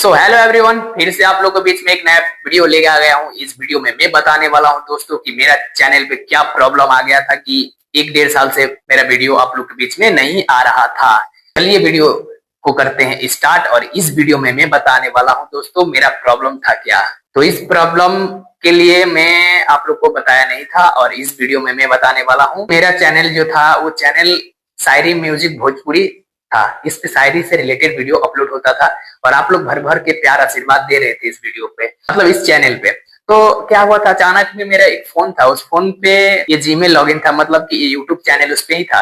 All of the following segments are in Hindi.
सो हेलो एवरीवन, फिर से आप लोगों के बीच में एक नया वीडियो लेके आ गया हूँ। इस वीडियो में मैं बताने वाला हूँ दोस्तों कि मेरा चैनल पे क्या प्रॉब्लम आ गया था कि एक डेढ़ साल से मेरा वीडियो आप लोग के बीच में नहीं आ रहा था। चलिए वीडियो को करते हैं स्टार्ट। और इस वीडियो में मैं बताने वाला हूँ दोस्तों मेरा प्रॉब्लम था क्या। तो इस प्रॉब्लम के लिए मैं आप लोग को बताया नहीं था और इस वीडियो में मैं बताने वाला हूँ। मेरा चैनल जो था वो चैनल शायरी म्यूजिक भोजपुरी था। इस पे शायरी से रिलेटेड वीडियो अपलोड होता था और आप लोग भर भर के प्यार आशीर्वाद दे रहे थे इस वीडियो पे, मतलब इस चैनल पे। तो क्या हुआ था, अचानक में मेरा एक फोन था, उस फोन पे ये जीमेल लॉगिन था, मतलब कि ये यूट्यूब चैनल उस पे ही था।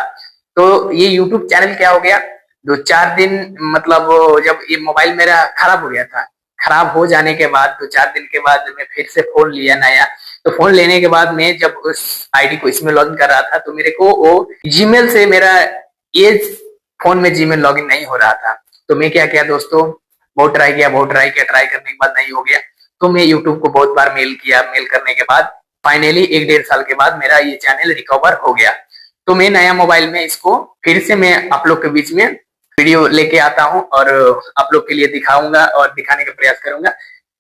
तो ये यूट्यूब चैनल क्या हो गया, 2-4 दिन मतलब जब ये मोबाइल मेरा खराब हो गया था, खराब हो जाने के बाद 2-4 दिन के बाद मैं फिर से फोन लिया नया। तो फोन लेने के बाद मैं जब उस आईडी को इसमें लॉगिन कर रहा था तो मेरे को वो जीमेल से मेरा ये फोन में जीमेल लॉगिन नहीं हो रहा था। तो मैं क्या किया दोस्तों, बहुत ट्राई किया, ट्राई करने के बाद नहीं हो गया। तो मैं यूट्यूब को बहुत बार मेल किया, मेल करने के बाद फाइनली एक डेढ़ साल के बाद मेरा ये चैनल रिकवर हो गया। तो मैं नया मोबाइल में इसको फिर से मैं आप लोग के बीच में वीडियो लेके आता हूँ और आप लोग के लिए दिखाऊंगा और दिखाने का प्रयास करूंगा।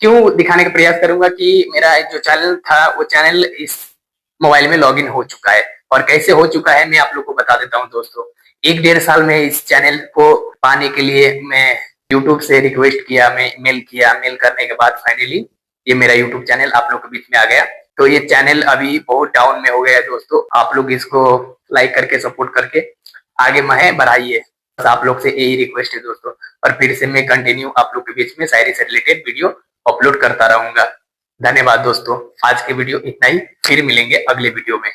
क्यों दिखाने का प्रयास करूंगा कि मेरा जो चैनल था वो चैनल इस मोबाइल में लॉगिन हो चुका है और कैसे हो चुका है मैं आप लोग को बता देता हूँ दोस्तों। एक डेढ़ साल में इस चैनल को पाने के लिए मैं यूट्यूब से रिक्वेस्ट किया, मैं मेल किया, मेल करने के बाद फाइनली ये मेरा यूट्यूब चैनल आप लोग के बीच में आ गया। तो ये चैनल अभी बहुत डाउन में हो गया है दोस्तों, आप लोग इसको लाइक करके सपोर्ट करके आगे महे बढ़ाइए, बस आप लोग से यही रिक्वेस्ट है दोस्तों। और फिर से मैं कंटिन्यू आप लोग के बीच में शायरी से रिलेटेड वीडियो अपलोड करता रहूंगा। धन्यवाद दोस्तों, आज के वीडियो इतना ही, फिर मिलेंगे अगले वीडियो में।